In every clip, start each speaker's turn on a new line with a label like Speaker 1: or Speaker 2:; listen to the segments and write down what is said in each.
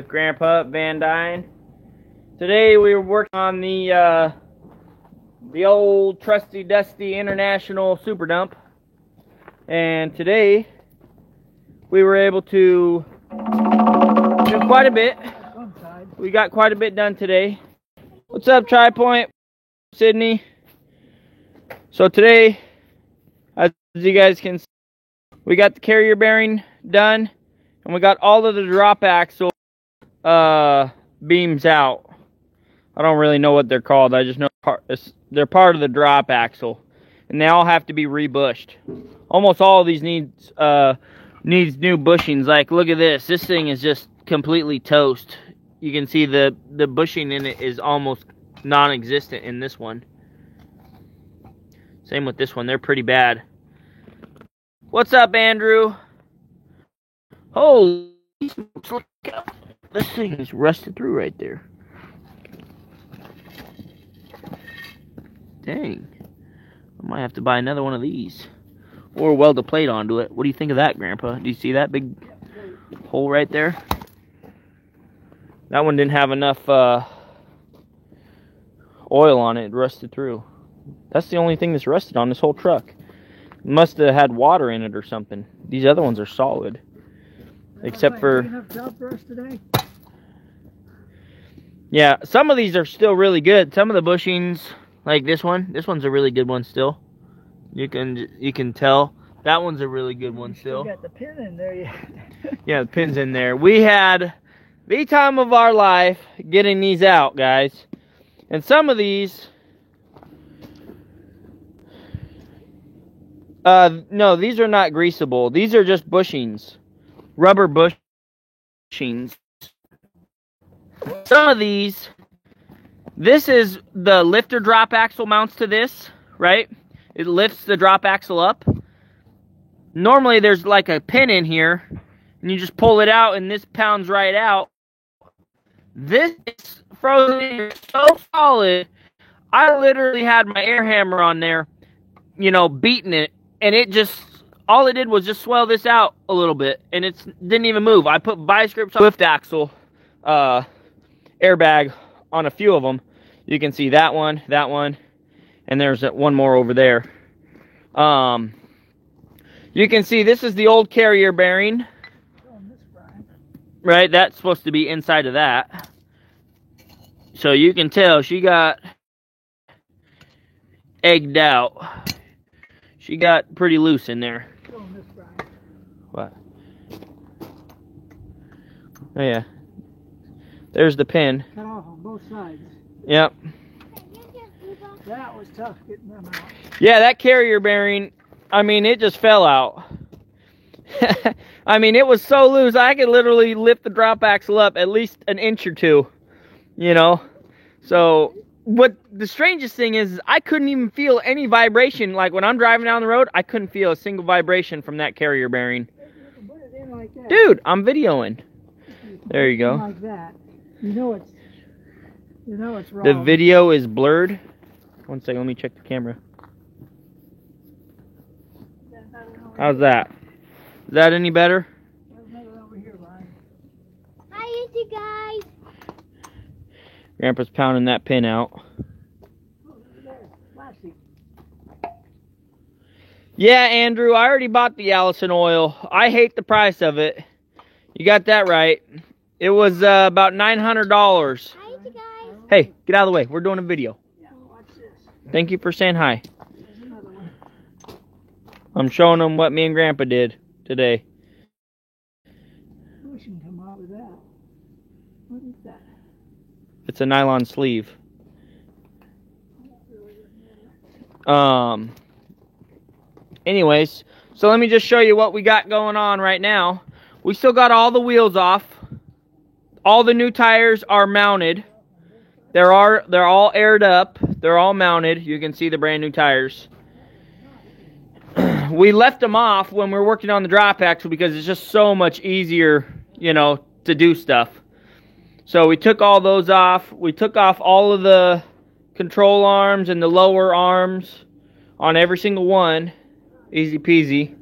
Speaker 1: Grandpa Van Dyne. Today we were working on the old trusty dusty International Super Dump, and today we were able to do quite a bit. We got quite a bit done today. What's up, Tri-Point, Sydney? So today, as you guys can see, we got the carrier bearing done, and we got all of the drop axle beams out. I don't really know what they're called. I just know they're part of the drop axle, and they all have to be rebushed. Almost all of these needs new bushings. Like, look at this. This thing is just completely toast. You can see the bushing in it is almost non-existent in this one. Same with this one. They're pretty bad. What's up, Andrew? Holy smokes, look out. This thing is rusted through right there. Dang. I might have to buy another one of these. Or weld a plate onto it. What do you think of that, Grandpa? Do you see that big hole right there? That one didn't have enough oil on it. It rusted through. That's the only thing that's rusted on this whole truck. It must have had water in it or something. These other ones are solid. Except for...
Speaker 2: enough job for us today?
Speaker 1: Yeah, some of these are still really good. Some of the bushings, like this one's a really good one still. You can tell that one's a really good one still.
Speaker 2: You got the pin in there yet?
Speaker 1: Yeah, the pin's in there. We had the time of our life getting these out, guys. And some of these, no, these are not greasable. These are just bushings, rubber bushings. Some of these, this is the lifter drop axle mounts to this, right? It lifts the drop axle up. Normally there's like a pin in here, and you just pull it out and this pounds right out. This is frozen in here so solid, I literally had my air hammer on there, you know, beating it, and it just, all it did was just swell this out a little bit, and it didn't even move. I put vice grips on lift axle airbag on a few of them. You can see that one, and there's one more over there. You can see this is the old carrier bearing. Right, that's supposed to be inside of that. So you can tell she got egged out. She got pretty loose in there. What? Oh yeah. There's the pin.
Speaker 2: Cut off on both sides.
Speaker 1: Yep.
Speaker 2: That was tough getting them out.
Speaker 1: Yeah, that carrier bearing, I mean, it just fell out. I mean, it was so loose, I could literally lift the drop axle up at least an inch or two, you know? So, what the strangest thing is I couldn't even feel any vibration. Like, when I'm driving down the road, I couldn't feel a single vibration from that carrier bearing.
Speaker 2: Put it in like that.
Speaker 1: Dude, I'm videoing. There you go.
Speaker 2: Like that. You know it's wrong.
Speaker 1: The video is blurred. One second, let me check the camera. How's that? Is that any better?
Speaker 3: Hi, you guys.
Speaker 1: Grandpa's pounding that pin out. Yeah, Andrew, I already bought the Allison oil. I hate the price of it. You got that right. It was about $900.
Speaker 3: Hi, you guys.
Speaker 1: Hey, get out of the way. We're doing a video. Thank you for saying hi. I'm showing them what me and Grandpa did today.
Speaker 2: We should come out with that. What is that?
Speaker 1: It's a nylon sleeve. Anyways, so let me just show you what we got going on right now. We still got all the wheels off. All the new tires are mounted. They're all aired up. They're all mounted. You can see the brand new tires. We left them off when we were working on the drop axle because it's just so much easier, you know, to do stuff. So we took all those off. We took off all of the control arms and the lower arms on every single one. Easy peasy.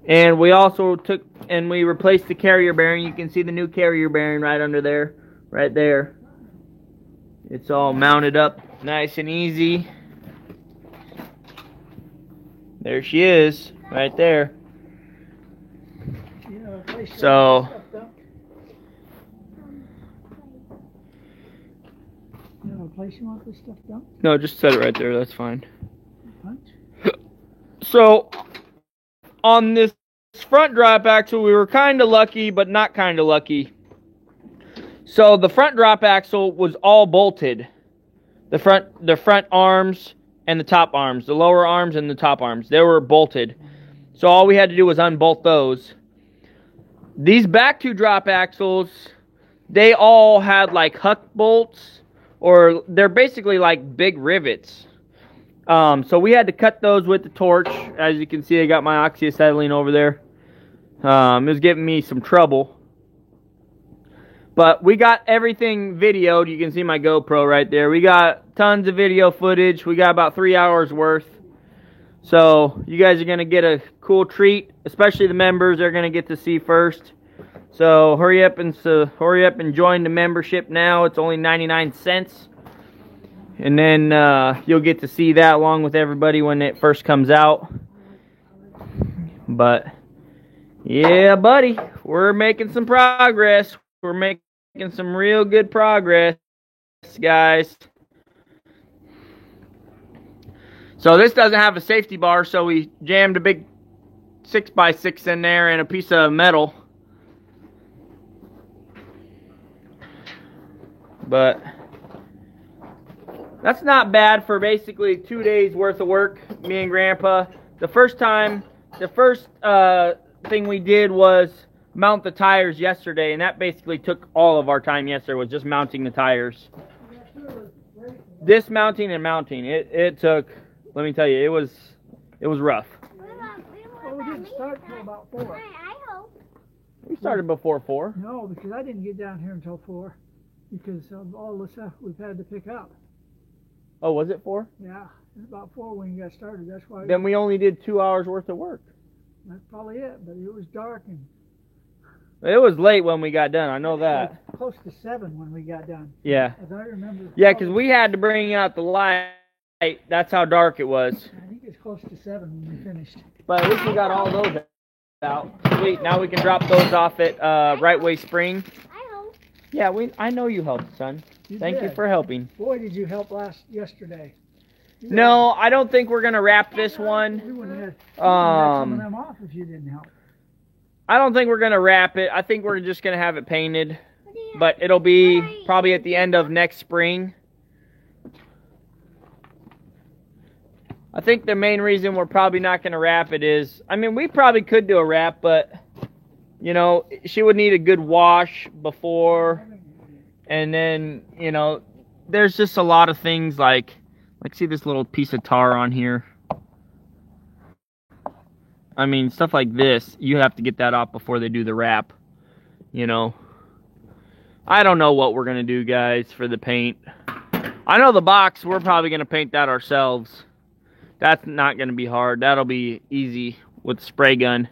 Speaker 1: And we also took and we replaced the carrier bearing. You can see the new carrier bearing right under there, right there. It's all mounted up nice and easy. There she is, right there. So,
Speaker 2: you have a place you want this stuff done?
Speaker 1: no, just set it right there. That's fine.
Speaker 2: Punch?
Speaker 1: So, on this front drop axle, we were kind of lucky, but not kind of lucky. So, the front drop axle was all bolted. The front arms and the top arms. The lower arms and the top arms. They were bolted. So, all we had to do was unbolt those. These back two drop axles, they all had like huck bolts, or they're basically like big rivets. So we had to cut those with the torch. As you can see, I got my oxyacetylene over there. It was giving me some trouble. But we got everything videoed. You can see my GoPro right there. We got tons of video footage. We got about 3 hours worth. So you guys are going to get a cool treat, especially the members are going to get to see first. So hurry up and join the membership now. It's only 99 cents. And then you'll get to see that along with everybody when it first comes out. But yeah, buddy, we're making some progress. We're making some real good progress, guys. So this doesn't have a safety bar, so we jammed a big 6x6 in there and a piece of metal. But that's not bad for basically 2 days worth of work, me and Grandpa. The first thing we did was mount the tires yesterday, and that basically took all of our time yesterday, was just mounting the tires. Dismounting and mounting, it took, let me tell you, it was rough.
Speaker 2: Well, we didn't start till about 4.
Speaker 3: I hope.
Speaker 1: We started before 4.
Speaker 2: No, because I didn't get down here until 4. Because of all the stuff we've had to pick up.
Speaker 1: Oh, was it 4?
Speaker 2: Yeah, it's about 4 when you got started. That's why.
Speaker 1: Then we only did 2 hours worth of work.
Speaker 2: That's probably it, but it was dark and.
Speaker 1: It was late when we got done, I know that.
Speaker 2: Close to 7 when we got done.
Speaker 1: Yeah.
Speaker 2: As I remember.
Speaker 1: Yeah, because we had to bring out the light. That's how dark it was.
Speaker 2: I think it's close to 7 when we finished.
Speaker 1: But at least we got all those out. Sweet. Now we can drop those off at Right Way Spring.
Speaker 3: I hope.
Speaker 1: Yeah, I know you helped, son. Thank you for helping.
Speaker 2: Boy, did you help yesterday.
Speaker 1: No, I don't think we're gonna wrap this
Speaker 2: You
Speaker 1: one.
Speaker 2: wouldn't have some of them off if you didn't help.
Speaker 1: I don't think we're gonna wrap it. I think we're just gonna have it painted. But it'll be probably at the end of next spring. I think the main reason we're probably not going to wrap it is, I mean, we probably could do a wrap, but, you know, she would need a good wash before. And then, you know, there's just a lot of things like see this little piece of tar on here. I mean, stuff like this, you have to get that off before they do the wrap, you know. I don't know what we're going to do, guys, for the paint. I know the box, we're probably going to paint that ourselves. That's not going to be hard. That'll be easy with the spray gun.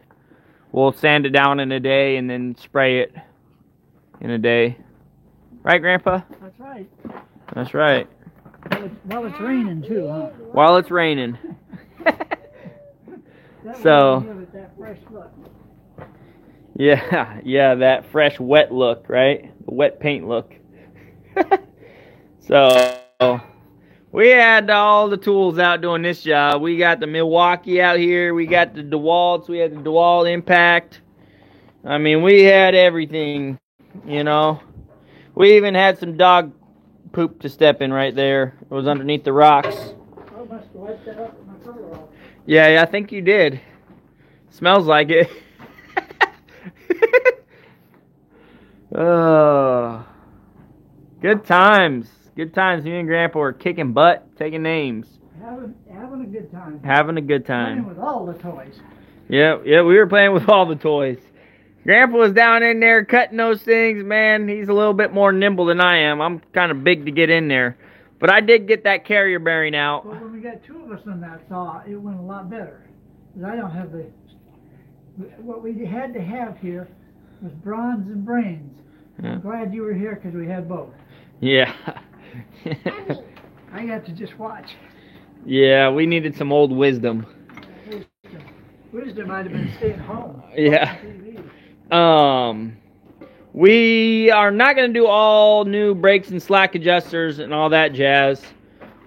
Speaker 1: We'll sand it down in a day and then spray it in a day. Right, Grandpa?
Speaker 2: That's right.
Speaker 1: That's right.
Speaker 2: Well, it's raining too, huh?
Speaker 1: While it's raining.
Speaker 2: That
Speaker 1: So,
Speaker 2: will give it that fresh look.
Speaker 1: yeah, that fresh wet look, right? The wet paint look. So, we had all the tools out doing this job. We got the Milwaukee out here. We got the DeWalt's. We had the DeWalt Impact. I mean, we had everything, you know. We even had some dog poop to step in right there. It was underneath the rocks.
Speaker 2: I must have wiped that up with my cover off.
Speaker 1: Yeah, I think you did. Smells like it. Oh, good times. Good times. Me and Grandpa were kicking butt, taking names.
Speaker 2: Having a good time.
Speaker 1: Having a good time.
Speaker 2: Playing with all the toys.
Speaker 1: Yeah, we were playing with all the toys. Grandpa was down in there cutting those things, man. He's a little bit more nimble than I am. I'm kind of big to get in there. But I did get that carrier bearing out.
Speaker 2: Well, when we got 2 of us on that saw, it went a lot better. Because I don't have the what we had to have here was bronze and brains.
Speaker 1: Yeah.
Speaker 2: I'm glad you were here because we had both.
Speaker 1: Yeah.
Speaker 2: I got to just watch.
Speaker 1: Yeah, we needed some old wisdom.
Speaker 2: Wisdom might have been staying home.
Speaker 1: Yeah.
Speaker 2: On TV.
Speaker 1: We are not going to do all new brakes and slack adjusters and all that jazz.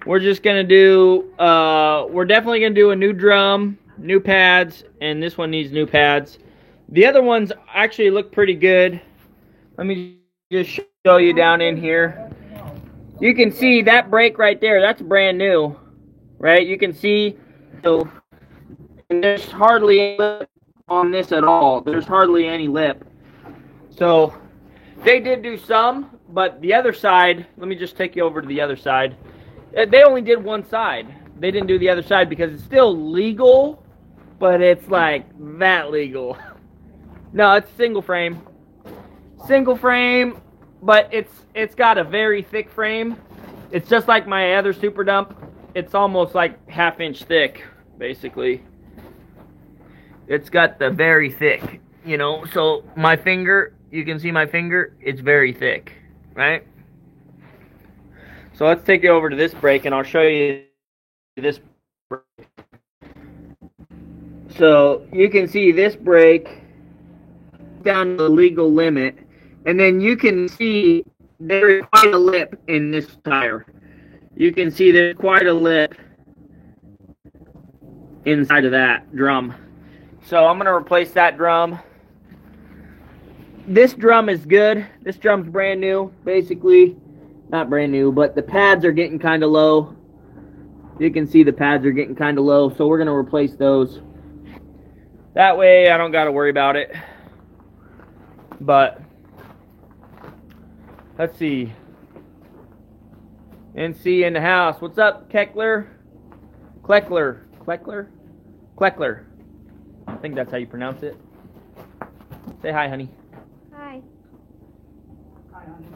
Speaker 1: We're just going to do, we're definitely going to do a new drum, new pads, and this one needs new pads. The other ones actually look pretty good. Let me just show you down in here. You can see that brake right there, that's brand new, right? You can see, so, and there's hardly any lip on this at all. There's hardly any lip. So, they did do some, but the other side, let me just take you over to the other side. They only did one side. They didn't do the other side because it's still legal, but it's like that legal. No, it's single frame. Single frame, but it's got a very thick frame. It's just like my other Super Dump. It's almost like 1/2 inch thick, basically. It's got the very thick, you know, so my finger, you can see my finger, it's very thick, right? So let's take you over to this brake and I'll show you this brake. So you can see this brake down to the legal limit, and then you can see there is quite a lip in this tire. You can see there's quite a lip inside of that drum. So I'm going to replace that drum. This drum is good. This drum's brand new, basically. Not brand new, but the pads are getting kind of low. You can see the pads are getting kind of low, so we're going to replace those. That way I don't got to worry about it. But let's see. NC in the house. What's up, Keckler? Kleckler. Kleckler? Kleckler. I think that's how you pronounce it. Say hi, honey.
Speaker 3: Hi.
Speaker 2: Hi, honey.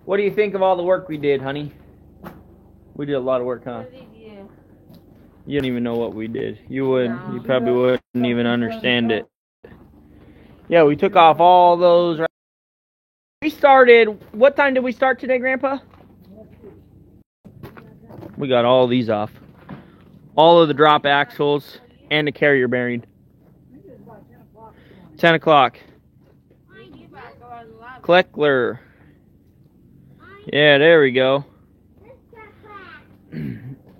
Speaker 1: What do you think of all the work we did, honey? We did a lot of work, huh?
Speaker 3: What did you?
Speaker 1: You don't even know what we did. You probably wouldn't even understand it. Yeah, we took off all those. We started, what time did we start today, Grandpa? We got all these off. All of the drop axles and the carrier bearing. 10 o'clock. Kleckler. Yeah, there we go.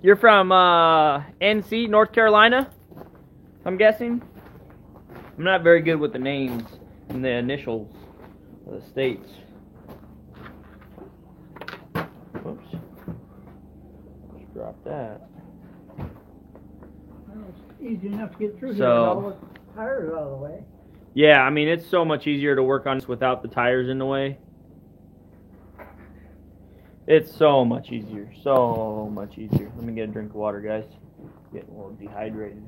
Speaker 1: You're from NC, North Carolina, I'm guessing? I'm not very good with the names and the initials of the states. Whoops. Just drop that.
Speaker 2: Well, it's easy enough to get through here
Speaker 1: So-
Speaker 2: with all the tires out of the way.
Speaker 1: Yeah, I mean, it's so much easier to work on this without the tires in the way. It's so much easier. So much easier. Let me get a drink of water, guys. Getting a little dehydrated.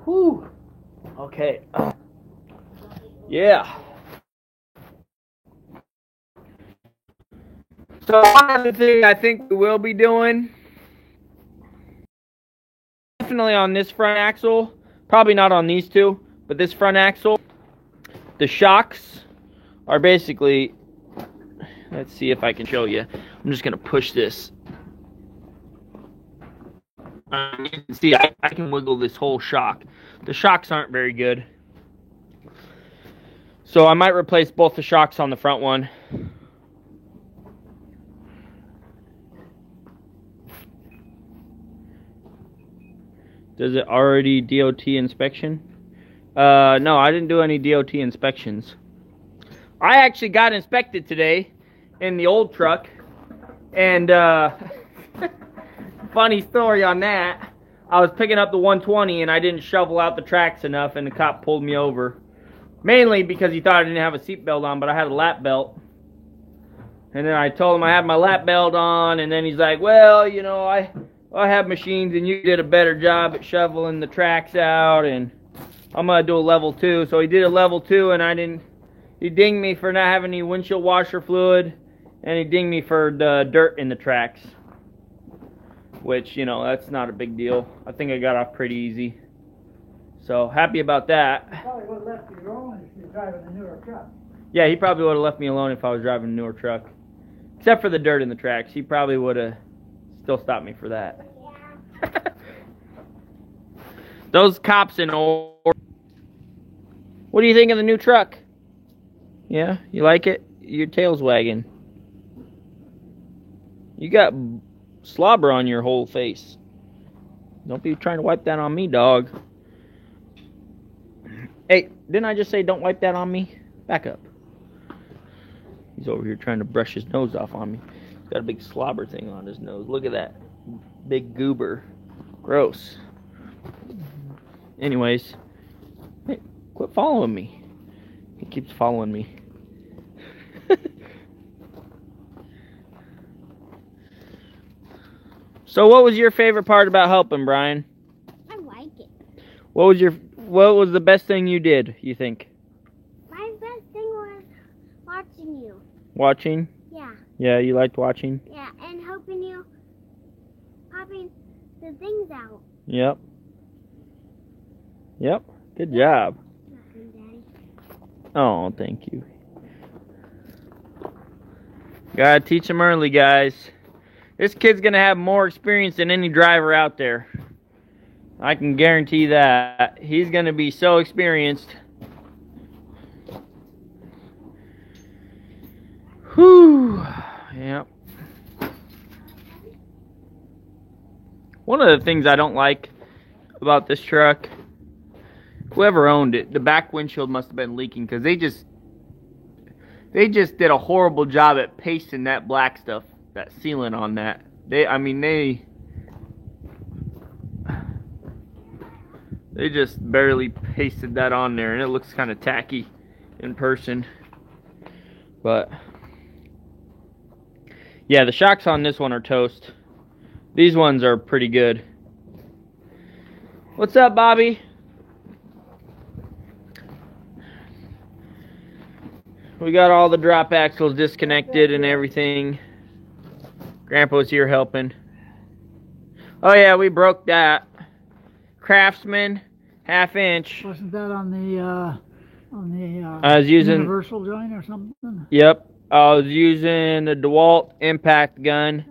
Speaker 1: Whew. Okay. Yeah. So one other thing I think we will be doing, definitely on this front axle, probably not on these two, but this front axle, the shocks are basically, let's see if I can show you. I'm just going to push this. You can see I can wiggle this whole shock. The shocks aren't very good. So I might replace both the shocks on the front one. Does it already DOT inspection? No, I didn't do any DOT inspections. I actually got inspected today in the old truck. And funny story on that. I was picking up the 120 and I didn't shovel out the tracks enough and the cop pulled me over. Mainly because he thought I didn't have a seatbelt on, but I had a lap belt. And then I told him I had my lap belt on, and then he's like, well, you know, I have machines and you did a better job at shoveling the tracks out, and I'm going to do a level 2. So he did a level 2, and he dinged me for not having any windshield washer fluid, and he dinged me for the dirt in the tracks. which, you know, that's not a big deal. I think I got off pretty easy. So, happy about that.
Speaker 2: He probably would have left you alone if you're driving a newer truck.
Speaker 1: Yeah, he probably would have left me alone if I was driving a newer truck. Except for the dirt in the tracks. He probably would have still stopped me for that. Those cops in Or. What do you think of the new truck? Yeah, you like it? Your tail's wagging. You got slobber on your whole face. Don't be trying to wipe that on me, dog. Hey, didn't I just say don't wipe that on me? Back up. He's over here trying to brush his nose off on me. He's got a big slobber thing on his nose. Look at that. Big goober. Gross. Anyways. Hey, quit following me. He keeps following me. So what was your favorite part about helping, Brian?
Speaker 3: I like it.
Speaker 1: What was the best thing you did, you think?
Speaker 3: My best thing was watching you.
Speaker 1: Watching?
Speaker 3: Yeah.
Speaker 1: Yeah, you liked watching?
Speaker 3: Yeah, and helping you popping the things out.
Speaker 1: Yep. Yep. Good job.
Speaker 3: Nothing, Daddy.
Speaker 1: Oh, thank you. Gotta teach him early, guys. This kid's gonna have more experience than any driver out there. I can guarantee that. He's gonna be so experienced. Whew. Yep. One of the things I don't like about this truck, whoever owned it, the back windshield must have been leaking because they just did a horrible job at pasting that black stuff, that sealant on that. They just barely pasted that on there, and it looks kind of tacky in person. But yeah, the shocks on this one are toast. These ones are pretty good. What's up, Bobby? We got all the drop axles disconnected and everything. Grandpa's here helping. Oh yeah, we broke that. Craftsman, 1/2 inch.
Speaker 2: Wasn't that on the
Speaker 1: I was using
Speaker 2: universal joint or something?
Speaker 1: Yep. I was using the DeWalt impact gun,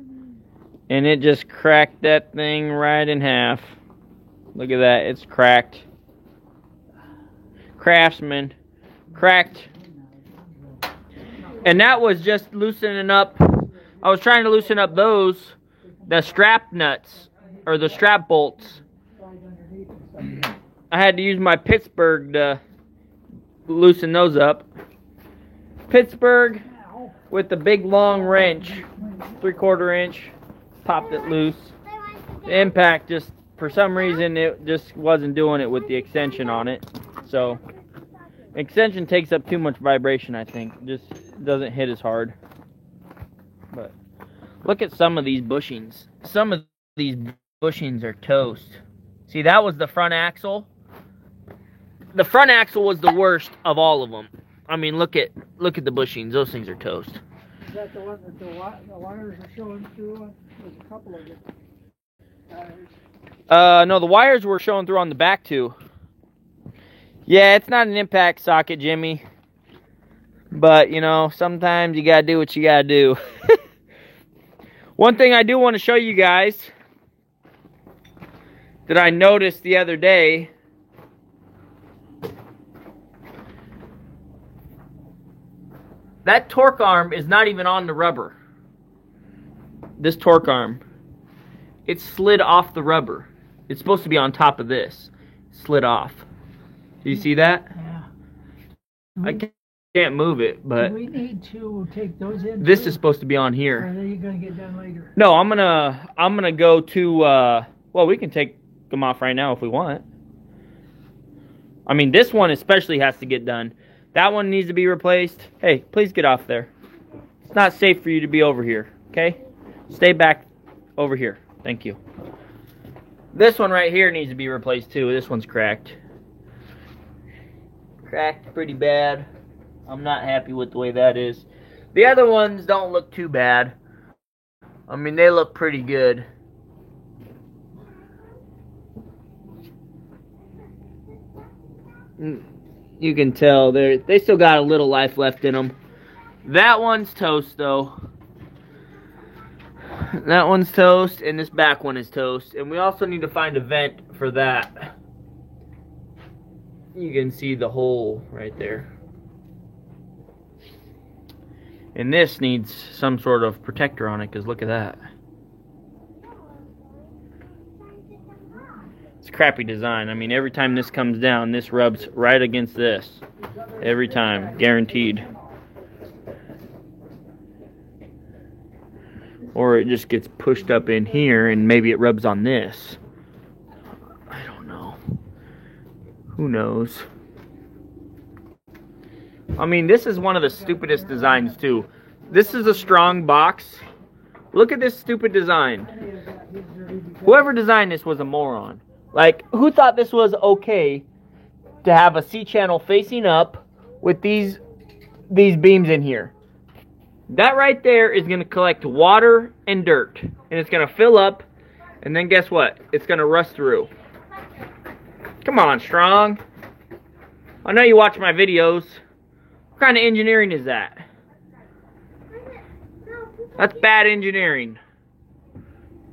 Speaker 1: and it just cracked that thing right in half. Look at that, it's cracked. Craftsman, cracked. And that was just loosening up. I was trying to loosen up the strap nuts, or the strap bolts. I had to use my Pittsburgh to loosen those up. Pittsburgh with the big long wrench, 3/4 inch, popped it loose. The impact just, for some reason, it just wasn't doing it with the extension on it. So, extension takes up too much vibration, I think. Just doesn't hit as hard. But look at some of these bushings. Some of these bushings are toast. See, that was the front axle. The front axle was the worst of all of them. I mean, look at the bushings. Those things are toast.
Speaker 2: Is that the one that the wires are showing through? There's a couple of it.
Speaker 1: No, the wires were showing through on the back too. Yeah, it's not an impact socket, Jimmy. But, you know, sometimes you gotta do what you gotta do. One thing I do want to show you guys that I noticed the other day. That torque arm is not even on the rubber. This torque arm. It slid off the rubber. It's supposed to be on top of this. Slid off. Do you see that?
Speaker 2: Yeah.
Speaker 1: I can't move it, but
Speaker 2: we need to take those in.
Speaker 1: this is supposed to be on
Speaker 2: Or
Speaker 1: here.
Speaker 2: are they gonna get done later?
Speaker 1: No, I'm gonna go to well, we can take them off right now if we want. I mean, this one especially has to get done. That one needs to be replaced. Hey, please get off there. It's not safe for you to be over here, okay? Stay back over here. Thank you. This one right here needs to be replaced too. This one's cracked. Cracked pretty bad. I'm not happy with the way that is. The other ones don't look too bad. I mean, they look pretty good. You can tell they still got a little life left in them. That one's toast though. That one's toast, and this back one is toast. And we also need to find a vent for that. You can see the hole right there. And this needs some sort of protector on it, because look at that. It's a crappy design. I mean, every time this comes down, this rubs right against this. Every time, guaranteed. Or it just gets pushed up in here, and maybe it rubs on this. I don't know. Who knows? I mean, this is one of the stupidest designs, too. This is a strong box. Look at this stupid design. Whoever designed this was a moron. Like, who thought this was okay to have a C-channel facing up with these beams in here? That right there is going to collect water and dirt. And it's going to fill up. And then guess what? It's going to rust through. Come on, Strong. I know you watch my videos. What kind of engineering is that? That's bad engineering.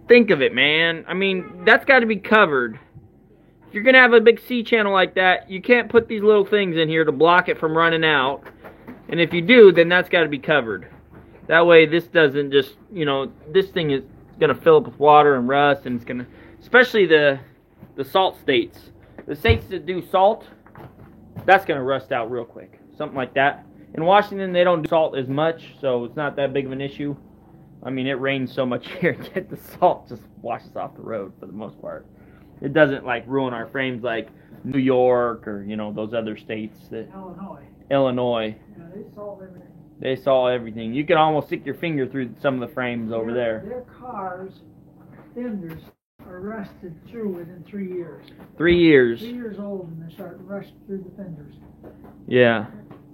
Speaker 1: Think of it, man. I mean, that's got to be covered. If you're going to have a big C-channel like that, you can't put these little things in here to block it from running out. And if you do, then that's got to be covered. That way this doesn't just, you know, this thing is going to fill up with water and rust, and it's going to, especially the salt states. The states that do salt, that's going to rust out real quick. Something like that. In Washington, they don't do salt as much, so it's not that big of an issue. I mean, it rains so much here that the salt just washes off the road for the most part. It doesn't, like, ruin our frames like New York or, you know, those other states. That Illinois.
Speaker 2: Yeah, they salt everything.
Speaker 1: They saw everything. You can almost stick your finger through some of the frames over there.
Speaker 2: Their cars, fenders, are rusted through within 3 years.
Speaker 1: 3 years.
Speaker 2: 3 years old and they start rusting through the fenders.
Speaker 1: Yeah,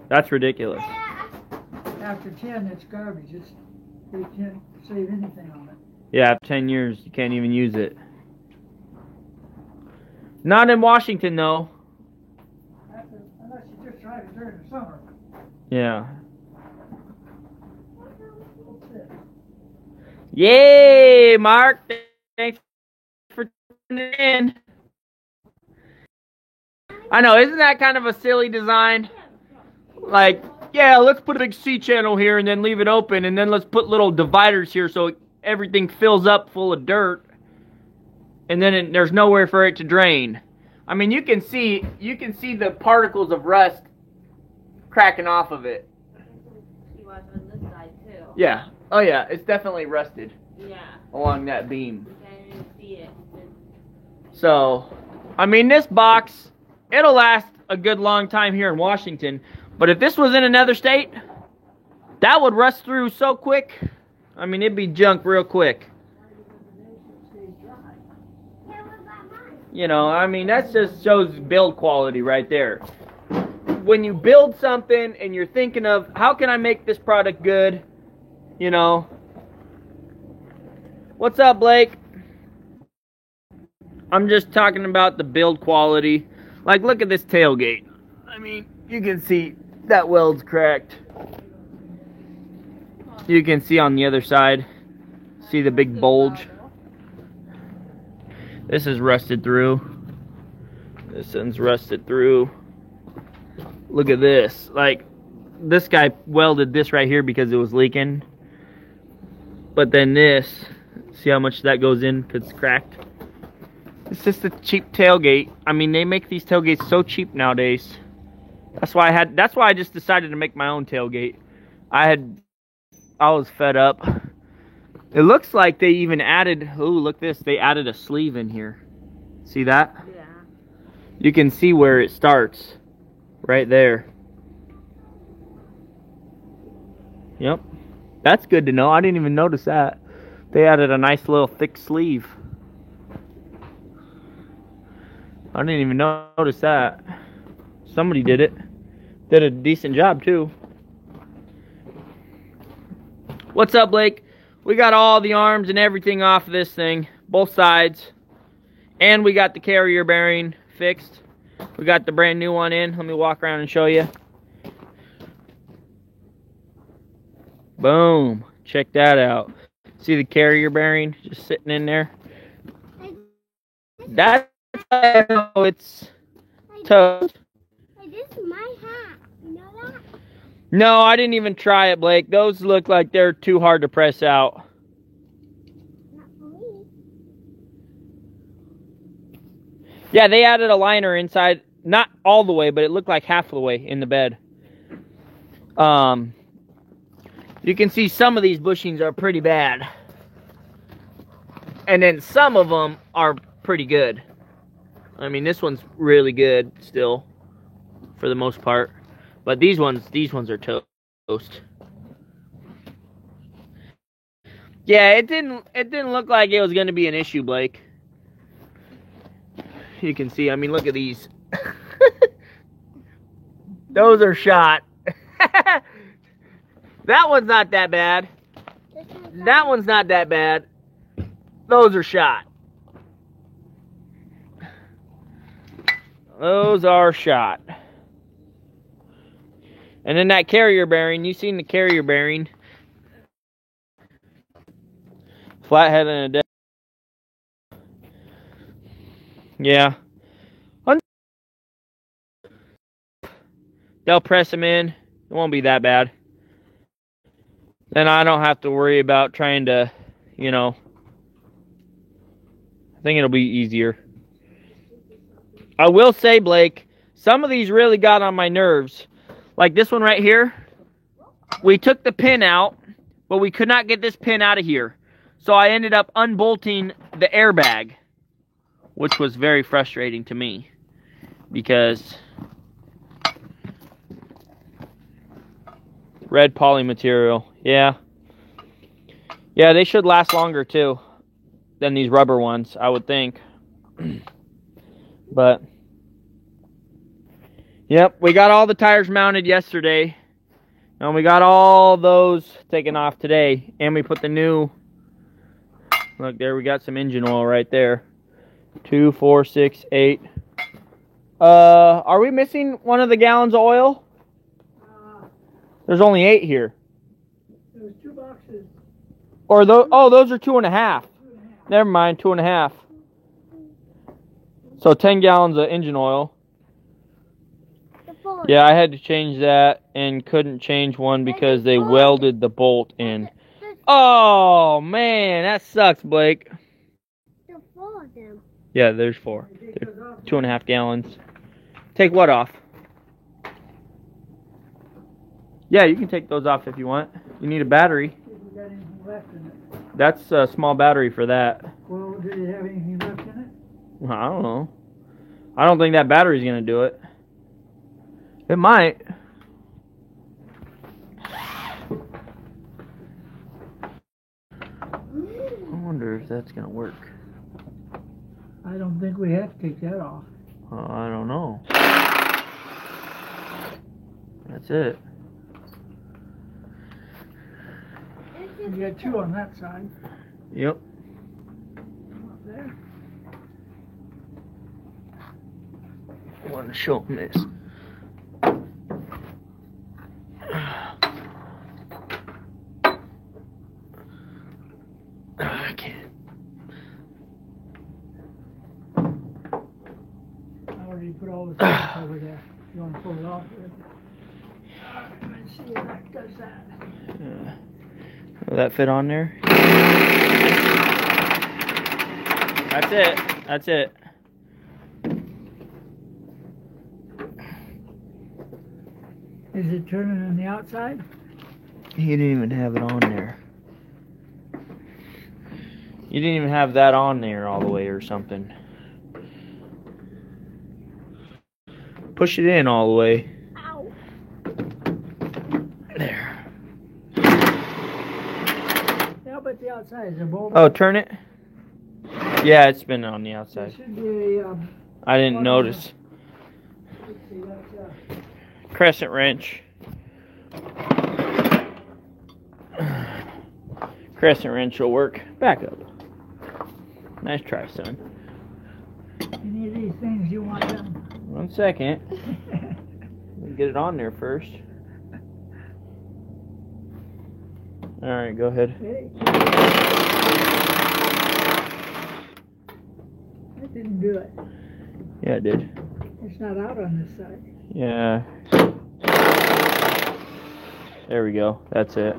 Speaker 1: that's ridiculous.
Speaker 2: After 10, it's garbage. They can't save anything on it.
Speaker 1: Yeah, after 10 years, you can't even use it. Not in Washington, though.
Speaker 2: Unless you just drive it during the summer.
Speaker 1: Yeah. Yay, Mark! Thanks for tuning in. I know, isn't that kind of a silly design? Like, yeah, let's put a big C-channel here and then leave it open, and then let's put little dividers here so everything fills up full of dirt, and then there's nowhere for it to drain. I mean, you can see the particles of rust cracking off of it.
Speaker 4: You watch on this side too.
Speaker 1: Yeah. Oh yeah, it's definitely rusted.
Speaker 4: Yeah.
Speaker 1: Along that beam.
Speaker 4: You can't even see it.
Speaker 1: So, I mean, this box, it'll last a good long time here in Washington. But if this was in another state, that would rust through so quick. I mean, it'd be junk real quick. You know, I mean, that just shows build quality right there. When you build something and you're thinking of, how can I make this product good? You know. What's up, Blake? I'm just talking about the build quality. Like, look at this tailgate. I mean, you can see that weld's cracked. You can see on the other side. See the big bulge? This is rusted through. This one's rusted through. Look at this. Like, this guy welded this right here because it was leaking. But then this, see how much that goes in because it's cracked? It's just a cheap tailgate. I mean, they make these tailgates so cheap nowadays. That's why I just decided to make my own tailgate. I was fed up. It looks like they even added, ooh, look this, they added a sleeve in here. See that?
Speaker 4: Yeah.
Speaker 1: You can see where it starts. Right there. Yep. That's good to know. I didn't even notice that. They added a nice little thick sleeve. I didn't even notice that. Somebody did it. Did a decent job too. What's up, Blake? We got all the arms and everything off of this thing. Both sides. And we got the carrier bearing fixed. We got the brand new one in. Let me walk around and show you. Boom. Check that out. See the carrier bearing just sitting in there? That's how it's toast.
Speaker 3: Hey, this is my hat. You know that?
Speaker 1: No, I didn't even try it, Blake. Those look like they're too hard to press out.
Speaker 3: Not for me.
Speaker 1: Yeah, they added a liner inside. Not all the way, but it looked like half the way in the bed. You can see some of these bushings are pretty bad. And then some of them are pretty good. I mean, this one's really good still, for the most part. But these ones are toast. Yeah, it didn't look like it was going to be an issue, Blake. You can see, I mean, look at these. Those are shot. That one's not that bad. That one's not that bad. Those are shot. Those are shot. And then that carrier bearing, you seen the carrier bearing. Flathead and a deck. Yeah. They'll press them in. It won't be that bad. Then I don't have to worry about trying to, you know. I think it'll be easier. I will say, Blake, some of these really got on my nerves. Like this one right here. We took the pin out, but we could not get this pin out of here. So I ended up unbolting the airbag, which was very frustrating to me. Because red poly material, yeah. Yeah, they should last longer too than these rubber ones, I would think. But yep, we got all the tires mounted yesterday. And we got all those taken off today. And we put the new, look there, we got some engine oil right there. 2, 4, 6, 8. Are we missing one of the gallons of oil? There's only 8 here.
Speaker 2: There's 2 boxes.
Speaker 1: Or those, oh, those are 2.5. Never mind, 2.5. So 10 gallons of engine oil. Yeah, I had to change that and couldn't change one because they welded the bolt in. Oh, man, that sucks, Blake.
Speaker 3: There's 4 of them.
Speaker 1: Yeah, there's 4. They're 2.5 gallons. Take what off? Yeah, you can take those off if you want. You need a battery. That's a small battery for that.
Speaker 2: Well, did it have anything left in it?
Speaker 1: Well, I don't know. I don't think that battery's going to do it. It might. I wonder if that's going to work.
Speaker 2: I don't think we have to take that off.
Speaker 1: I don't know. That's it.
Speaker 2: You got 2 on that side.
Speaker 1: Yep.
Speaker 2: Up there.
Speaker 1: I want to show them this. I can't.
Speaker 2: I already put all the stuff over there. You want to pull it off? Let's see if that does that.
Speaker 1: Will that fit on there? That's it. That's it.
Speaker 2: Is it turning on the outside?
Speaker 1: He didn't even have it on there. You didn't even have that on there all the way or something. Push it in all the way.
Speaker 3: Ow.
Speaker 1: There.
Speaker 2: Yeah, but the outside is a bolt.
Speaker 1: Oh, turn it? Yeah, it's been on the
Speaker 2: There
Speaker 1: outside.
Speaker 2: should be a,
Speaker 1: I didn't notice.
Speaker 2: let's see, that's
Speaker 1: Crescent wrench. Crescent wrench will work. Back up. Nice try, son.
Speaker 2: any of these things you want them.
Speaker 1: 1 second. Let me get it on there first. Alright, go ahead.
Speaker 2: Okay. That didn't do it.
Speaker 1: Yeah, it did.
Speaker 2: It's not out on this side.
Speaker 1: Yeah. There we go. That's it.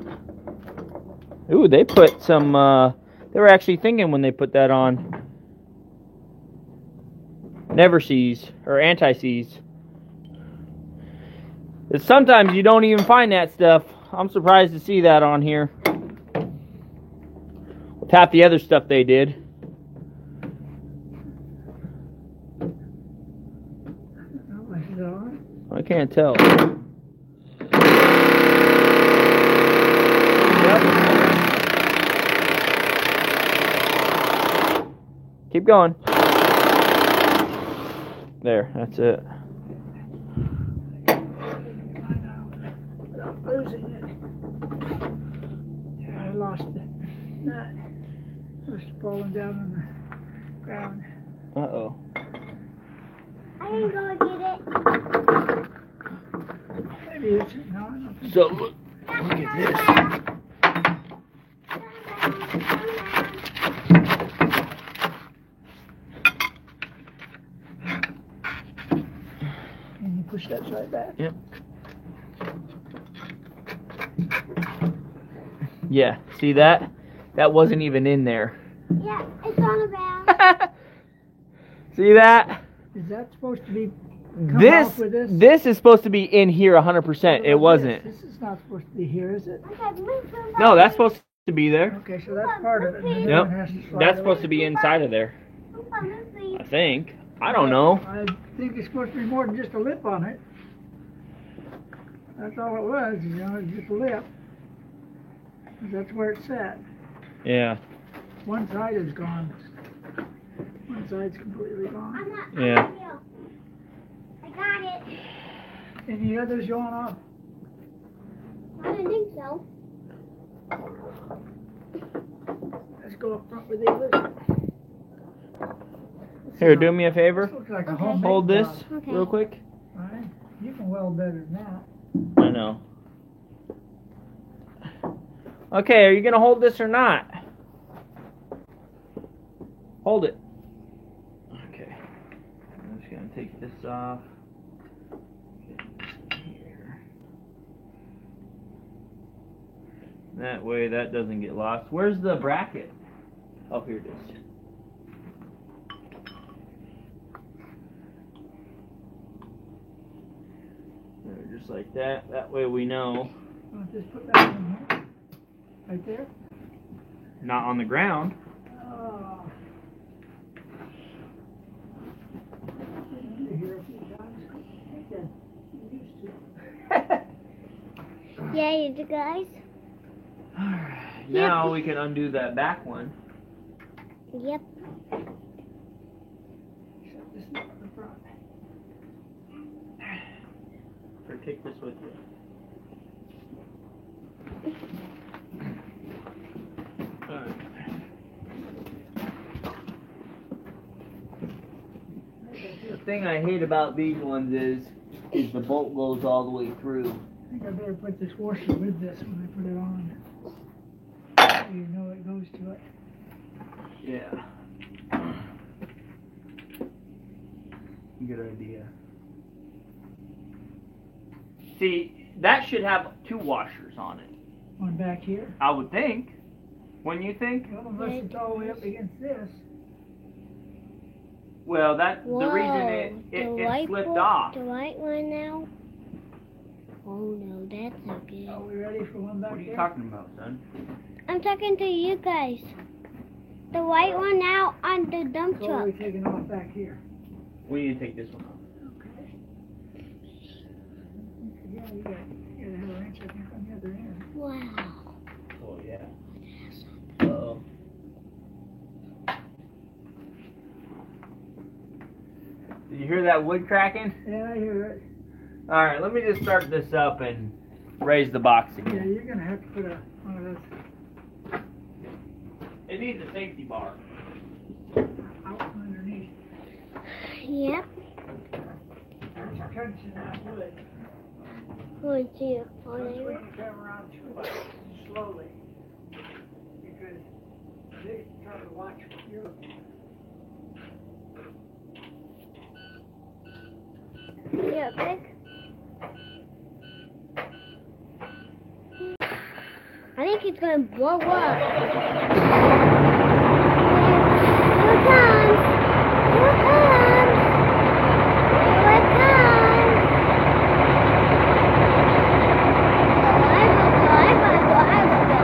Speaker 1: Ooh, they put some, they were actually thinking when they put that on. Never seize, or anti-seize. Sometimes you don't even find that stuff. I'm surprised to see that on here. With half the other stuff they did.
Speaker 2: Oh, is it on?
Speaker 1: I can't tell. Yep. Keep going. There, that's it.
Speaker 2: Without losing it. Yeah, I lost it. That was falling down on the ground.
Speaker 1: Uh-oh.
Speaker 3: I didn't go get it.
Speaker 2: Maybe it's no, I don't think
Speaker 1: So, look at this.
Speaker 2: Can you push that side back?
Speaker 1: Yep. Yeah, see that? That wasn't even in there.
Speaker 3: Yeah, it's on the back.
Speaker 1: See that?
Speaker 2: Is that supposed to be come off with this?
Speaker 1: This is supposed to be in here 100%. It wasn't.
Speaker 2: This is not supposed to be here, is it?
Speaker 1: No, that's supposed to be there.
Speaker 2: Okay, so that's part of it. and then
Speaker 1: Yep.
Speaker 2: it has to slide
Speaker 1: That's
Speaker 2: away.
Speaker 1: supposed to be inside of there. I think. I don't know.
Speaker 2: I think it's supposed to be more than just a lip on it. That's all it was, you know, it's just a lip. 'Cause that's where it's set.
Speaker 1: Yeah.
Speaker 2: One side is gone. One side's completely gone.
Speaker 3: I'm not.
Speaker 1: Yeah.
Speaker 3: I got it.
Speaker 2: Any others you want off?
Speaker 3: I didn't think so.
Speaker 2: Let's go up front with the others.
Speaker 1: Here, do me a favor.
Speaker 2: This looks like a
Speaker 3: Okay.
Speaker 2: homemade
Speaker 1: Hold this
Speaker 2: job.
Speaker 3: Okay.
Speaker 1: real quick.
Speaker 2: All right. You can weld better than that.
Speaker 1: I know. Okay, are you going to hold this or not? Hold it. Okay. I'm just going to take this off. Get this here. That way that doesn't get lost. Where's the bracket? Oh, here it is. There, just like that. That way we know.
Speaker 2: I'll just put that in here. Right there.
Speaker 1: Not on the ground.
Speaker 2: Oh. Been under here a few times. I think that you used to.
Speaker 3: Yeah, you guys.
Speaker 1: Alright, now we can undo that back one.
Speaker 3: Yep.
Speaker 2: Shut this up in the front.
Speaker 1: Or take this with you. Alright. The thing I hate about these ones is the bolt goes all the way through.
Speaker 2: I think I better put this washer with this when I put it on. So you know it goes to it.
Speaker 1: Yeah. Good idea. See, that should have 2 washers on it.
Speaker 2: One back here.
Speaker 1: I would think. Wouldn't you think?
Speaker 2: Well, unless it's all the way up against this.
Speaker 1: Well, that the reason it slipped off.
Speaker 3: The white one now. Oh no, that's not
Speaker 2: Are
Speaker 3: good.
Speaker 2: we ready for one back
Speaker 1: What are you
Speaker 2: there?
Speaker 1: talking about, son?
Speaker 3: I'm talking to you guys. The white one now on the dump
Speaker 2: So
Speaker 3: truck.
Speaker 2: we're taking off back here.
Speaker 1: We need to take this one off.
Speaker 2: Okay. Yeah, you gotta have a wrench, I think, on the other end.
Speaker 3: Wow.
Speaker 1: Oh yeah. Uh-oh. Did you hear that wood cracking?
Speaker 2: Yeah, I hear it.
Speaker 1: Alright, let me just start this up and raise the box
Speaker 2: Yeah,
Speaker 1: again.
Speaker 2: you're gonna have to put one of those
Speaker 1: It needs a safety bar.
Speaker 2: out underneath.
Speaker 3: Yep.
Speaker 2: shortcuts in that wood.
Speaker 3: Going to
Speaker 2: That's when you come around two ways, slowly. Because they try to watch what you're looking at.
Speaker 3: Yeah, big. I think it's gonna blow up. Here it comes. Here it comes. Here it comes. I will go.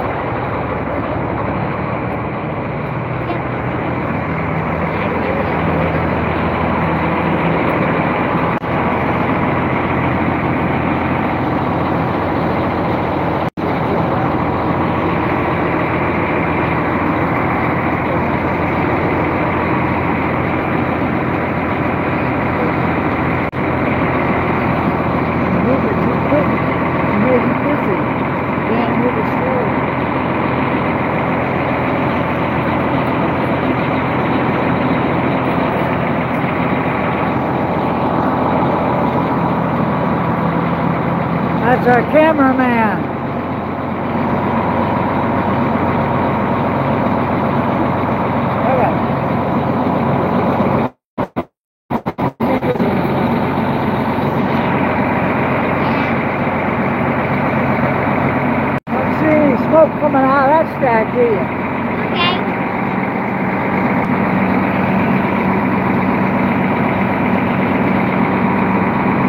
Speaker 2: That's our cameraman. Don't see any smoke coming out of that stack, do you?
Speaker 3: Okay.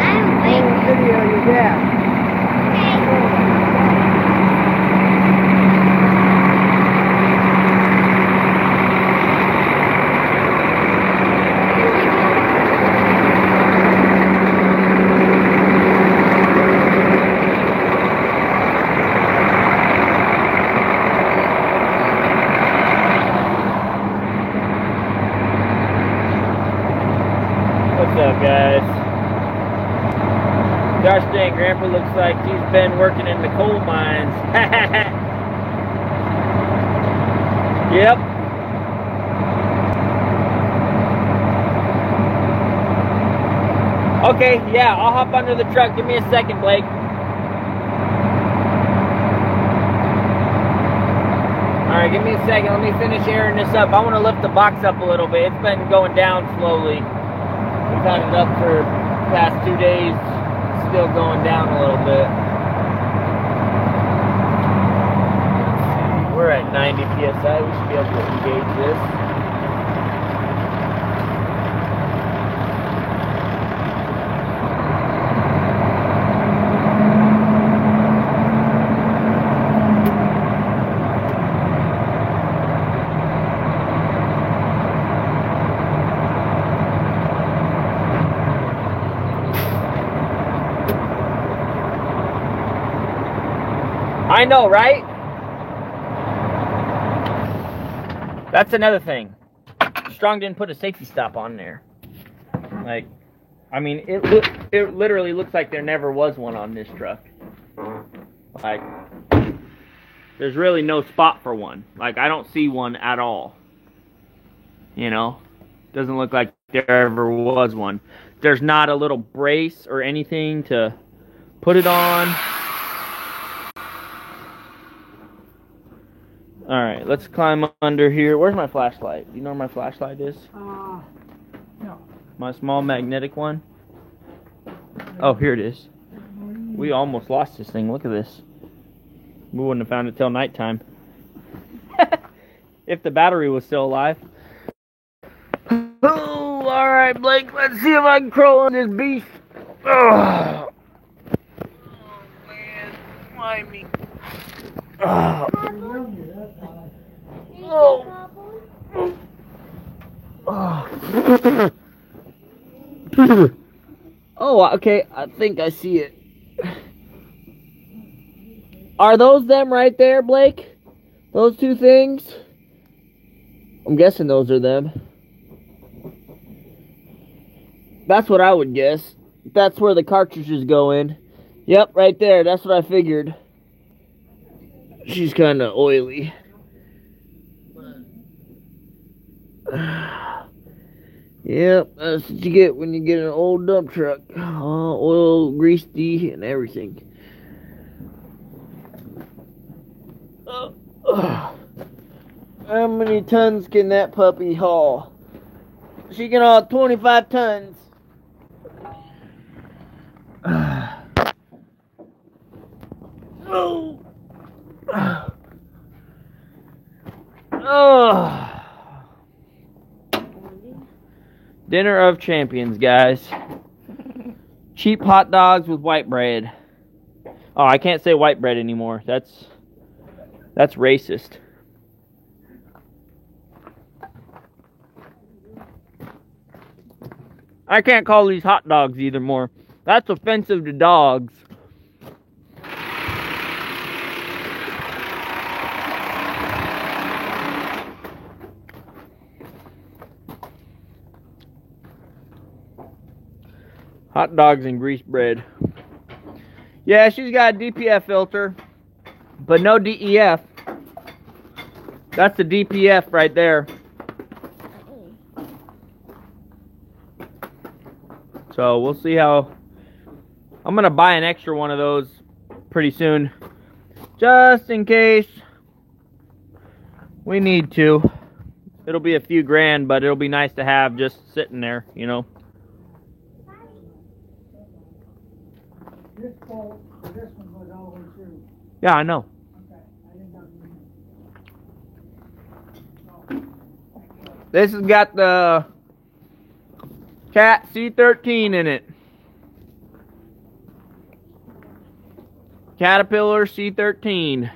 Speaker 3: I'm waiting.
Speaker 2: Video you get.
Speaker 1: What's up, guys? Gosh dang, Grandpa looks like he's been working in the coal mines. Yep. Okay, yeah, I'll hop under the truck. Give me a second, Blake. Alright, give me a second. Let me finish airing this up. I want to lift the box up a little bit. It's been going down slowly. We've had it up for the past 2 days. Still going down a little bit. We're at 90 psi. We should be able to engage this. I know, right? That's another thing. Strong didn't put a safety stop on there. Like, I mean, it literally looks like there never was one on this truck. Like, there's really no spot for one. Like, I don't see one at all. You know? Doesn't look like there ever was one. There's not a little brace or anything to put it on. Alright, let's climb under here. Where's my flashlight? Do you know where my flashlight is?
Speaker 2: No.
Speaker 1: My small magnetic one? Oh, here it is. We almost lost this thing. Look at this. We wouldn't have found it till nighttime. If the battery was still alive. Oh, alright, Blake. Let's see if I can crawl on this beast. Oh, man. Why me? Oh. Oh. Oh, okay. I think I see it. Are those them right there, Blake? Those two things? I'm guessing those are them. That's what I would guess. That's where the cartridges go in. Yep, right there. That's what I figured. She's kind of oily. Yep, that's what you get when you get an old dump truck. Oil, greasy, and everything. How many tons can that puppy haul? She can haul 25 tons. Oh. Oh. Dinner of champions, guys. Cheap hot dogs with white bread. Oh, I can't say white bread anymore. That's racist. I can't call these hot dogs either more. That's offensive to dogs. Hot dogs and grease bread. Yeah, she's got a DPF filter, but no DEF. That's the DPF right there. So we'll see how. I'm gonna buy an extra one of those pretty soon, just in case we need to. It'll be a few grand, but it'll be nice to have just sitting there, you know.
Speaker 2: This bolt, this one goes all the way through.
Speaker 1: Yeah, I know.
Speaker 2: Okay, I didn't know.
Speaker 1: This has got the Cat C13 in it. Caterpillar C13.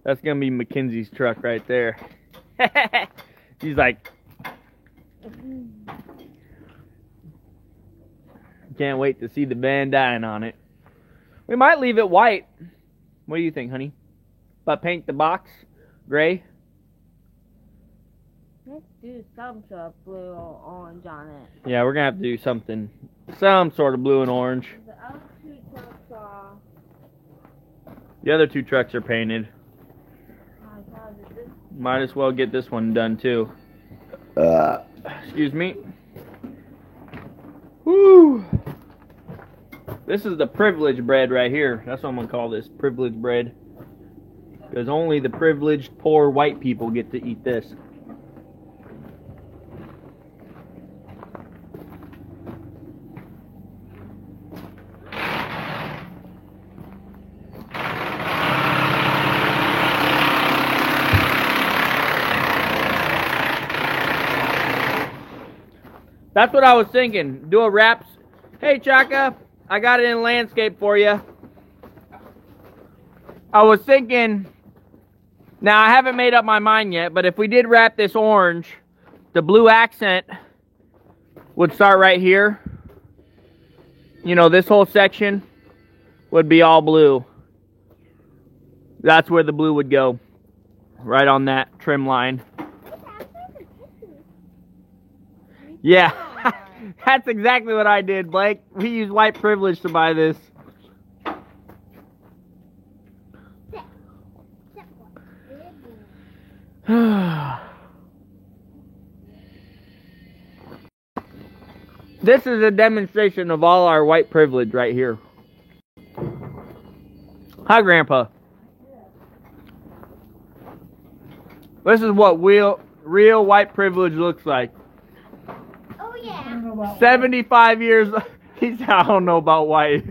Speaker 1: That's gonna be Mackenzie's truck right there. She's like, can't wait to see the Van Dyne on it. We might leave it white. What do you think, honey? But paint the box gray?
Speaker 4: Let's do some sort of blue or orange on it.
Speaker 1: Yeah, we're gonna have to do something, some sort of blue and orange.
Speaker 4: The other two trucks are.
Speaker 1: The other two trucks are painted.
Speaker 4: My God, is this?
Speaker 1: Might as well get this one done too. Excuse me. Woo! This is the privileged bread right here. That's what I'm gonna call this, privileged bread. Because only the privileged, poor white people get to eat this. That's what I was thinking. Do a wraps. Hey, Chaka, I got it in landscape for you. I was thinking, now I haven't made up my mind yet, but if we did wrap this orange, the blue accent would start right here. You know, this whole section would be all blue. That's where the blue would go. Right on that trim line. Yeah, that's exactly what I did, Blake. We used white privilege to buy this. This is a demonstration of all our white privilege right here. Hi, Grandpa. This is what real white privilege looks like.
Speaker 3: Oh
Speaker 2: I
Speaker 3: yeah.
Speaker 2: don't know about
Speaker 1: 75 years. He's, I don't know about white.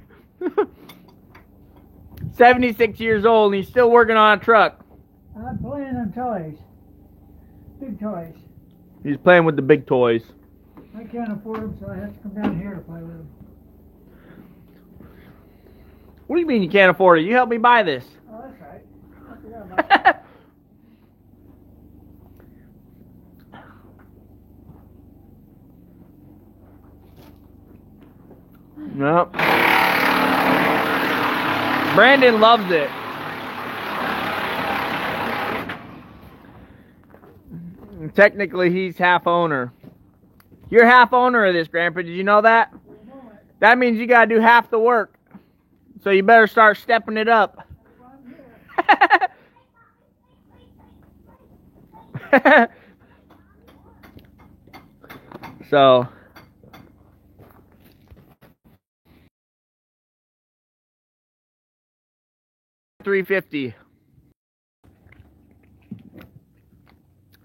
Speaker 1: 76 years old and he's still working on a truck.
Speaker 2: I'm playing on toys. Big toys.
Speaker 1: He's playing with the big toys.
Speaker 2: I can't afford them, so I have to come down here to play with them.
Speaker 1: What do you mean you can't afford it? You helped me buy this.
Speaker 2: Oh, that's right. I forgot about that.
Speaker 1: No. Brandon loves it. Technically, he's half owner. You're half owner of this, Grandpa. Did you know that? That means you gotta do half the work. So you better start stepping it up. So $350,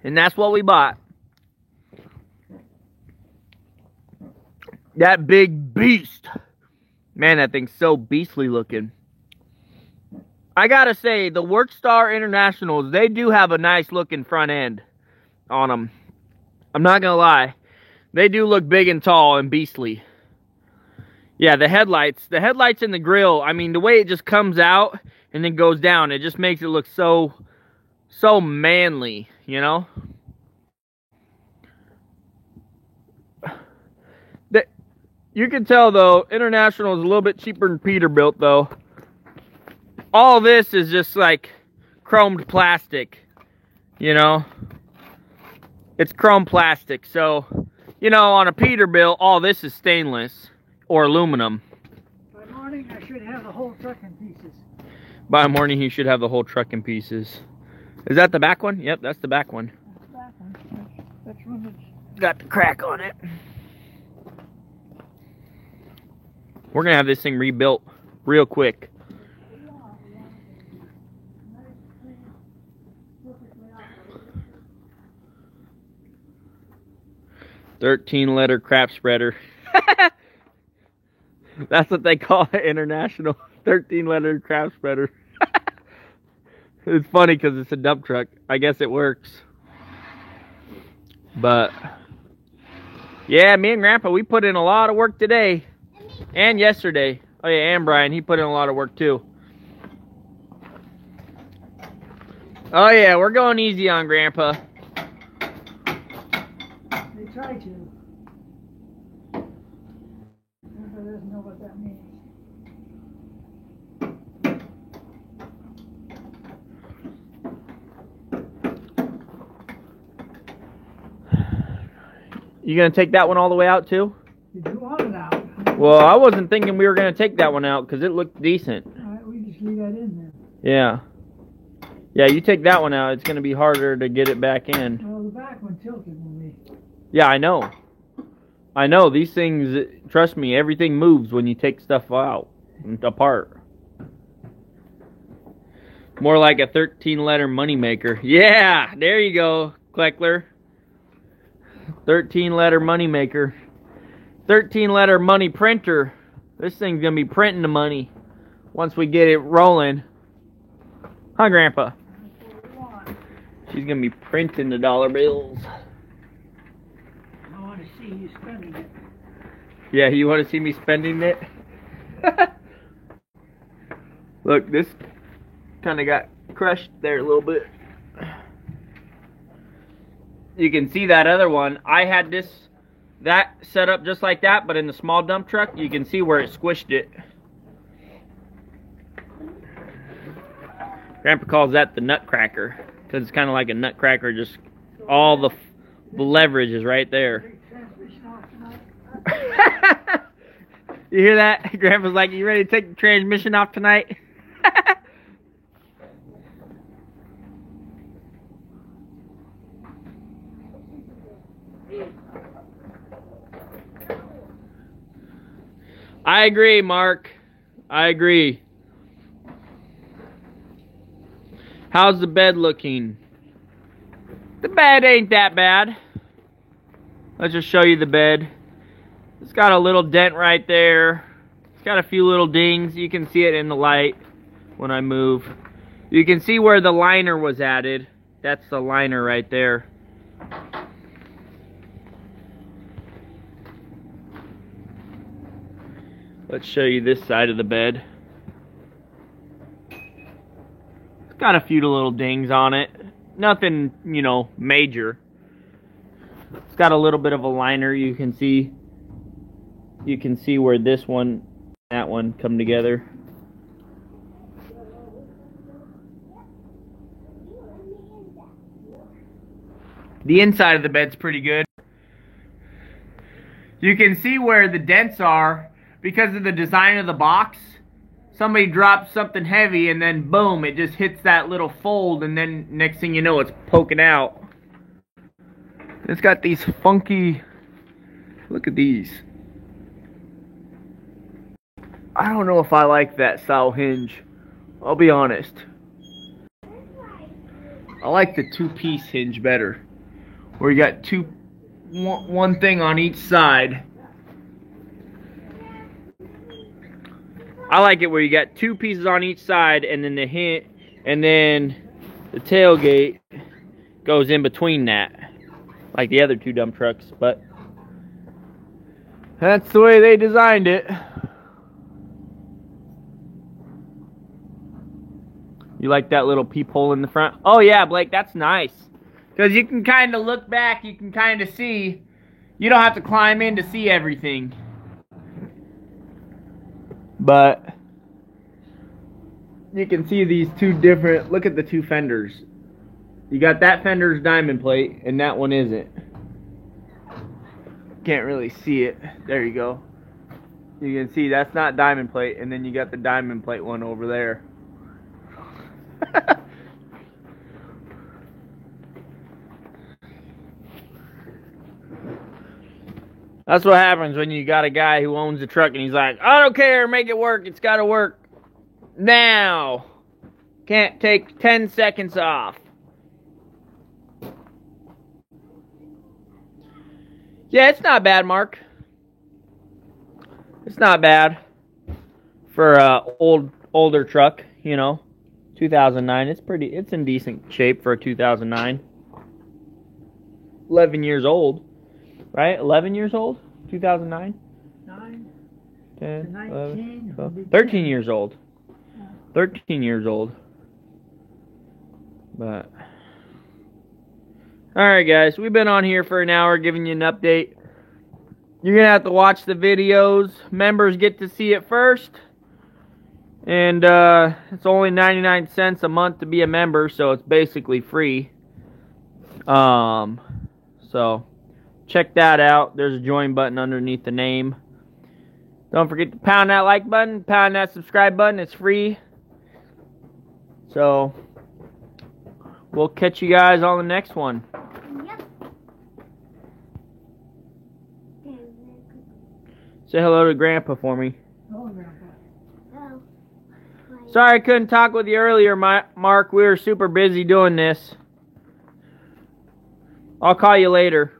Speaker 1: and that's what we bought. That big beast, man, that thing's so beastly looking. I gotta say, the Workstar Internationals, they do have a nice looking front end on them. I'm not gonna lie, they do look big and tall and beastly. Yeah, the headlights and the grill, I mean, the way it just comes out and then goes down, it just makes it look so manly, you know? You can tell, though, International is a little bit cheaper than Peterbilt, though. All this is just like chromed plastic, you know? It's chrome plastic, so, you know, on a Peterbilt, all this is stainless or aluminum.
Speaker 2: By morning, I should have the whole truck in pieces.
Speaker 1: By morning, he should have the whole truck in pieces. Is that the back one? Yep, that's the back one.
Speaker 2: That's the back one. That's one that's...
Speaker 1: Got the crack on it. We're gonna have this thing rebuilt real quick. 13-letter crap spreader. That's what they call it, International. 13-letter crap spreader. It's funny because it's a dump truck. I guess it works. But yeah, me and Grandpa, we put in a lot of work today and yesterday. Oh yeah, and Brian, he put in a lot of work too. Oh yeah, we're going easy on Grandpa.
Speaker 2: They try to. Grandpa doesn't know what that means.
Speaker 1: You gonna take that one all the way out too?
Speaker 2: Did you want it out?
Speaker 1: Well, I wasn't thinking we were gonna take that one out because it looked decent.
Speaker 2: Alright, we just leave that in there.
Speaker 1: Yeah. Yeah, you take that one out, it's gonna be harder to get it back in.
Speaker 2: Well, the back one tilted when we...
Speaker 1: Yeah, I know. I know, these things, trust me, everything moves when you take stuff out and apart. More like a 13-letter moneymaker. Yeah, there you go, Kleckler. 13-letter moneymaker. 13-letter money printer. This thing's gonna be printing the money once we get it rolling. Huh, Grandpa? She's gonna be printing the dollar bills.
Speaker 2: I want to see you spending it.
Speaker 1: Yeah, you want to see me spending it? Look, this kind of got crushed there a little bit. You can see that other one. I had that set up just like that, but in the small dump truck, you can see where it squished it. Grandpa calls that the nutcracker, because it's kind of like a nutcracker, just all the leverage is right there. You hear that? Grandpa's like, you ready to take the transmission off tonight? I agree, Mark. I agree. How's the bed looking? The bed ain't that bad. Let's just show you the bed. It's got a little dent right there. It's got a few little dings. You can see it in the light when I move. You can see where the liner was added. That's the liner right there. Let's show you this side of the bed. It's got a few little dings on it. Nothing, you know, major. It's got a little bit of a liner. You can see where this one and that one come together. The inside of the bed's pretty good. You can see where the dents are because of the design of the box. Somebody drops something heavy and then boom, it just hits that little fold, and then next thing you know, it's poking out. It's got these funky, look at these. I don't know if I like that style hinge. I'll be honest. I like the two-piece hinge better, where you got one thing on each side. I like it where you got two pieces on each side, and then the tailgate goes in between that, like the other two dump trucks. But that's the way they designed it. You like that little peephole in the front? Oh yeah, Blake, that's nice. Because you can kind of look back, you can kind of see. You don't have to climb in to see everything. But you can see these two different, look at the two fenders. You got that fender's diamond plate, and that one isn't. Can't really see it. There you go. You can see that's not diamond plate, and then you got the diamond plate one over there. That's what happens when you got a guy who owns a truck and he's like, I don't care, make it work, it's gotta work now. Can't take 10 seconds off. Yeah, it's not bad, Mark. It's not bad for a older truck, you know. 2009, it's in decent shape for a 2009. 11 years old. Right? 11 years old? 2009?
Speaker 2: 9,
Speaker 1: 10,
Speaker 2: 19,
Speaker 1: 11, 12,
Speaker 2: 13
Speaker 1: 13 years old. 13 years old. But alright guys, we've been on here for an hour giving you an update. You're going to have to watch the videos. Members get to see it first. And it's only 99 cents a month to be a member, so it's basically free. So check that out. There's a join button underneath the name. Don't forget to pound that like button, pound that subscribe button. It's free. So we'll catch you guys on the next one.
Speaker 3: Yep.
Speaker 1: Say hello to Grandpa for me.
Speaker 2: Oh, Grandpa.
Speaker 3: Oh.
Speaker 1: Sorry I couldn't talk with you earlier, Mark. We were super busy doing this. I'll call you later.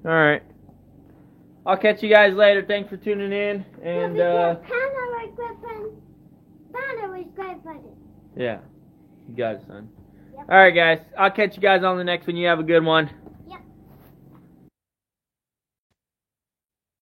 Speaker 1: Alright. I'll catch you guys later. Thanks for tuning in. And, yeah. You got it, son.
Speaker 3: Yep.
Speaker 1: Alright, guys. I'll catch you guys on the next one. You have a good one.